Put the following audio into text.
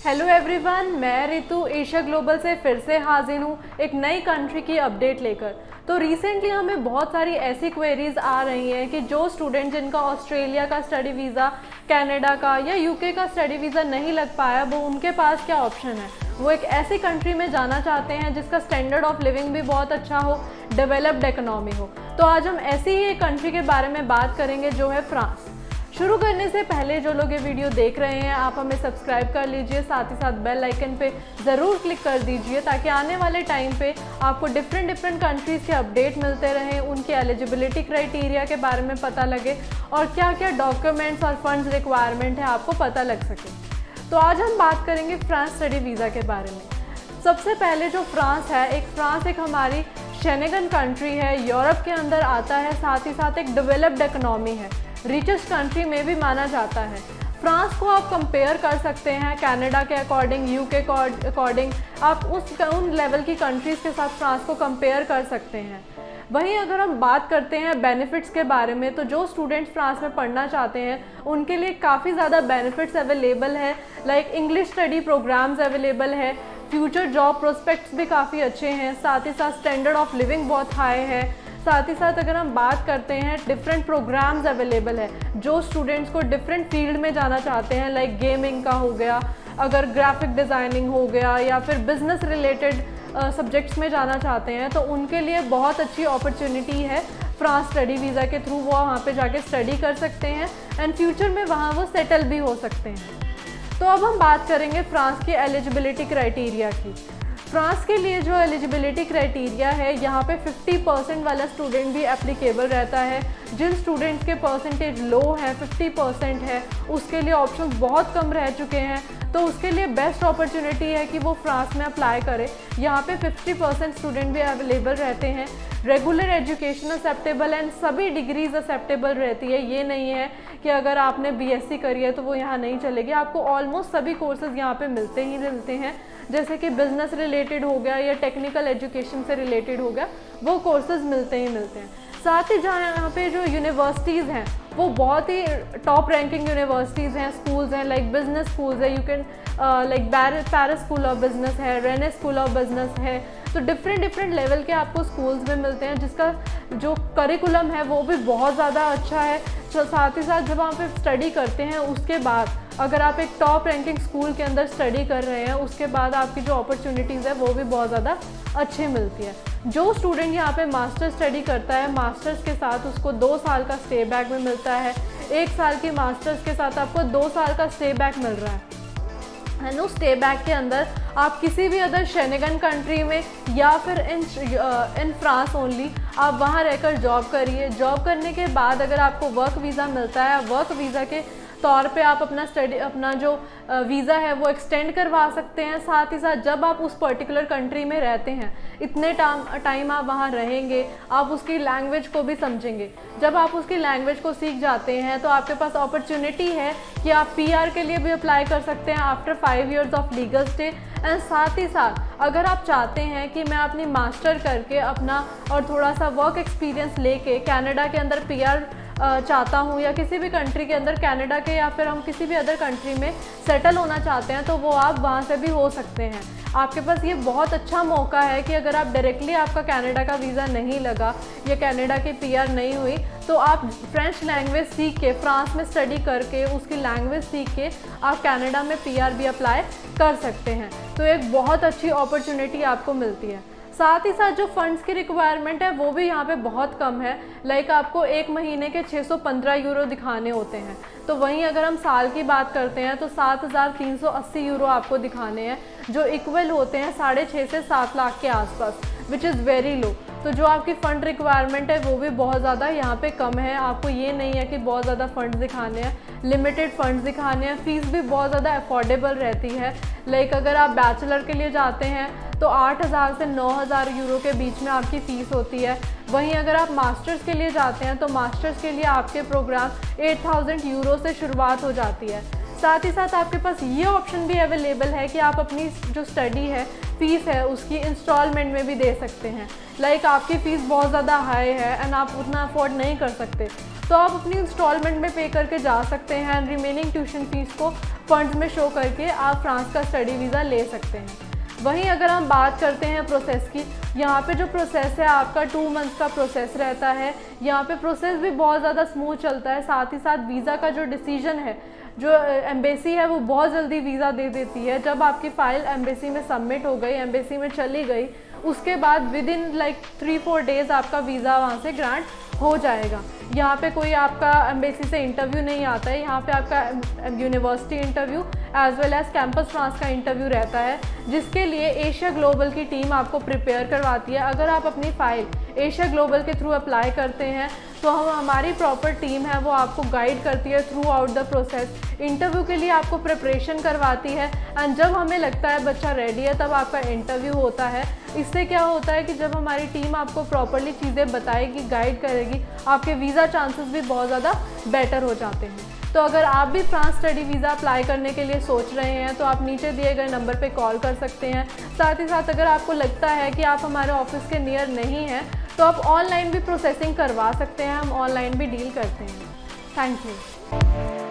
Hello everyone, मैं Ritu Asia global से फिर से हाजिर हूँ एक नई कंट्री की अपडेट लेकर। तो रिसेंटली हमें बहुत सारी ऐसी क्वेरीज आ रही हैं कि जो स्टूडेंट जिनका ऑस्ट्रेलिया का स्टडी वीज़ा, कनाडा का या यूके का स्टडी वीज़ा नहीं लग पाया, वो उनके पास क्या ऑप्शन है। वो एक ऐसी कंट्री में जाना चाहते हैं जिसका स्टैंडर्ड ऑफ लिविंग भी बहुत अच्छा हो, डेवलप्ड इकोनॉमी हो। तो आज हम ऐसी ही एक कंट्री के बारे में बात करेंगे जो है फ्रांस। शुरू करने से पहले जो लोग ये वीडियो देख रहे हैं, आप हमें सब्सक्राइब कर लीजिए, साथ ही साथ बेल आइकन पे ज़रूर क्लिक कर दीजिए ताकि आने वाले टाइम पे आपको डिफरेंट कंट्रीज़ के अपडेट मिलते रहें, उनके एलिजिबिलिटी क्राइटेरिया के बारे में पता लगे और क्या क्या डॉक्यूमेंट्स और फंड्स रिक्वायरमेंट है आपको पता लग सके। तो आज हम बात करेंगे फ्रांस स्टडी वीज़ा के बारे में। सबसे पहले जो फ्रांस एक हमारी शेंगन कंट्री है, यूरोप के अंदर आता है, साथ ही साथ एक डेवलप्ड इकोनॉमी है, रिचेस्ट कंट्री में भी माना जाता है। फ्रांस को आप कंपेयर कर सकते हैं कनाडा के अकॉर्डिंग, यूके के अकॉर्डिंग, आप उन लेवल की कंट्रीज़ के साथ फ्रांस को कंपेयर कर सकते हैं। वहीं अगर हम बात करते हैं बेनिफिट्स के बारे में, तो जो स्टूडेंट्स फ्रांस में पढ़ना चाहते हैं उनके लिए काफ़ी ज़्यादा बेनिफिट्स अवेलेबल है। Like English study programmes available है, फ्यूचर जॉब प्रोस्पेक्ट्स भी काफ़ी अच्छे हैं, साथ ही साथ स्टैंडर्ड ऑफ लिविंग बहुत हाई है। साथ ही साथ अगर हम बात करते हैं, डिफरेंट प्रोग्राम्स अवेलेबल है जो स्टूडेंट्स को डिफरेंट फील्ड में जाना चाहते हैं, लाइक गेमिंग का हो गया, अगर ग्राफिक डिज़ाइनिंग हो गया, या फिर बिजनेस रिलेटेड सब्जेक्ट्स में जाना चाहते हैं, तो उनके लिए बहुत अच्छी अपॉर्चुनिटी है। फ्रांस स्टडी वीज़ा के थ्रू वो वहाँ पे जाके स्टडी कर सकते हैं एंड फ्यूचर में वहाँ वो सेटल भी हो सकते हैं। तो अब हम बात करेंगे फ्रांस की एलिजिबिलिटी क्राइटेरिया की। फ्रांस के लिए जो एलिजिबिलिटी क्राइटेरिया है, यहाँ पे 50% वाला स्टूडेंट भी एप्लीकेबल रहता है। जिन स्टूडेंट्स के परसेंटेज लो है, 50% है, उसके लिए ऑप्शंस बहुत कम रह चुके हैं, तो उसके लिए बेस्ट अपॉर्चुनिटी है कि वो फ्रांस में अप्लाई करे। यहाँ पे 50% स्टूडेंट भी अवेलेबल रहते हैं। रेगुलर एजुकेशन एक्सेप्टेबल एंड सभी डिग्रीज एक्सेप्टेबल रहती है। ये नहीं है कि अगर आपने बीएससी करी है तो वो यहाँ नहीं चलेगी, आपको ऑलमोस्ट सभी कोर्सेज यहाँ पे मिलते हैं। जैसे कि बिजनेस रिलेटेड हो गया या टेक्निकल एजुकेशन से रिलेटेड हो गया, वो कोर्सेज मिलते हैं। साथ ही जहाँ यहाँ पे जो यूनिवर्सिटीज़ हैं वो बहुत ही टॉप रैंकिंग यूनिवर्सिटीज़ हैं, स्कूल्स हैं, लाइक बिजनेस स्कूल्स है, you can like Paris school of business है, रेने स्कूल ऑफ बिजनेस है। तो डिफरेंट लेवल के आपको स्कूल्स में मिलते हैं जिसका जो करिकुलम है वो भी बहुत ज़्यादा अच्छा है। तो साथ ही साथ जब आप स्टडी करते हैं उसके बाद, अगर आप एक टॉप रैंकिंग स्कूल के अंदर स्टडी कर रहे हैं, उसके बाद आपकी जो अपॉर्चुनिटीज़ है वो भी बहुत ज़्यादा अच्छी मिलती है। जो स्टूडेंट यहाँ पे मास्टर स्टडी करता है, मास्टर्स के साथ उसको 2 साल का स्टे बैक में मिलता है। 1 साल की मास्टर्स के साथ आपको 2 साल का स्टे बैक मिल रहा है। एंड उस स्टे बैक के अंदर आप किसी भी अदर शेंगन कंट्री में या फिर इन फ्रांस ओनली आप वहाँ रहकर जॉब करिए। जॉब करने के बाद अगर आपको वर्क वीज़ा मिलता है, वर्क वीज़ा के तौर पे आप अपना जो वीज़ा है वो एक्सटेंड करवा सकते हैं। साथ ही साथ जब आप उस पर्टिकुलर कंट्री में रहते हैं, इतने टाइम आप वहाँ रहेंगे, आप उसकी लैंग्वेज को भी समझेंगे। जब आप उसकी लैंग्वेज को सीख जाते हैं तो आपके पास अपॉर्चुनिटी है कि आप पीआर के लिए भी अप्लाई कर सकते हैं after 5 years of legal stay. And साथ ही साथ अगर आप चाहते हैं कि मैं अपनी मास्टर करके अपना और थोड़ा सा वर्क एक्सपीरियंस लेके कनाडा के अंदर पीआर चाहता हूँ, या किसी भी कंट्री के अंदर, कनाडा के या फिर हम किसी भी अदर कंट्री में सेटल होना चाहते हैं, तो वो आप वहाँ से भी हो सकते हैं। आपके पास ये बहुत अच्छा मौका है कि अगर आप डायरेक्टली, आपका कनाडा का वीज़ा नहीं लगा या कनाडा की पीआर नहीं हुई, तो आप फ्रेंच लैंग्वेज सीख के, फ्रांस में स्टडी करके, उसकी लैंग्वेज सीख के आप कनाडा में पीआर भी अप्लाई कर सकते हैं। तो एक बहुत अच्छी अपॉर्चुनिटी आपको मिलती है। साथ ही साथ जो फंड्स की रिक्वायरमेंट है वो भी यहाँ पे बहुत कम है। लाइक आपको 1 महीने के 615 यूरो दिखाने होते हैं, तो वहीं अगर हम साल की बात करते हैं तो 7380 यूरो आपको दिखाने हैं, जो इक्वल होते हैं 6.5 से 7 लाख के आसपास, विच इज़ वेरी लो। तो जो आपकी फ़ंड रिक्वायरमेंट है वो भी बहुत ज़्यादा यहाँ पे कम है। आपको ये नहीं है कि बहुत ज़्यादा फ़ंड्स दिखाने हैं, लिमिटेड फ़ंड्स दिखाने हैं। फ़ीस भी बहुत ज़्यादा अफोर्डेबल रहती है। लाइक अगर आप बैचलर के लिए जाते हैं तो 8000 से 9000 यूरो के बीच में आपकी फ़ीस होती है। वहीं अगर आप मास्टर्स के लिए जाते हैं तो मास्टर्स के लिए आपके प्रोग्राम 8000 यूरो से शुरुआत हो जाती है। साथ ही साथ आपके पास ये ऑप्शन भी अवेलेबल है कि आप अपनी जो स्टडी है, फ़ीस है, उसकी इंस्टॉलमेंट में भी दे सकते हैं। लाइक आपकी फ़ीस बहुत ज़्यादा हाई है एंड आप उतना अफोर्ड नहीं कर सकते, तो आप अपनी इंस्टॉलमेंट में पे करके जा सकते हैं एंड रिमेनिंग ट्यूशन फीस को फंड्स में शो करके आप फ्रांस का स्टडी वीज़ा ले सकते हैं। वहीं अगर हम बात करते हैं प्रोसेस की, यहाँ पे जो प्रोसेस है आपका 2 मंथ्स का प्रोसेस रहता है। यहाँ पे प्रोसेस भी बहुत ज़्यादा स्मूथ चलता है, साथ ही साथ वीज़ा का जो डिसीजन है, जो एम्बेसी है वो बहुत जल्दी वीज़ा दे देती है। जब आपकी फ़ाइल एम्बेसी में सबमिट हो गई, एम्बेसी में चली गई, उसके बाद विद इन लाइक 3-4 डेज़ आपका वीज़ा वहाँ से ग्रांट हो जाएगा। यहाँ पे कोई आपका एम्बेसी से इंटरव्यू नहीं आता है, यहाँ पे आपका university interview as well as campus France का इंटरव्यू रहता है, जिसके लिए एशिया ग्लोबल की टीम आपको प्रिपेयर करवाती है। अगर आप अपनी फ़ाइल एशिया ग्लोबल के थ्रू अप्लाई करते हैं तो हमारी प्रॉपर टीम है वो आपको गाइड करती है through out the process, interview के लिए आपको प्रिपरेशन करवाती है एंड जब हमें लगता है बच्चा रेडी है तब आपका इंटरव्यू होता है। इससे क्या होता है कि जब हमारी टीम आपको प्रॉपरली चीज़ें बताएगी, गाइड करेगी, आपके वीज़ा चांसेस भी बहुत ज़्यादा बेटर हो जाते हैं। तो अगर आप भी फ्रांस स्टडी वीज़ा अप्लाई करने के लिए सोच रहे हैं तो आप नीचे दिए गए नंबर पे कॉल कर सकते हैं। साथ ही साथ अगर आपको लगता है कि आप हमारे ऑफिस के नियर नहीं हैं तो आप ऑनलाइन भी प्रोसेसिंग करवा सकते हैं, हम ऑनलाइन भी डील करते हैं। Thank you.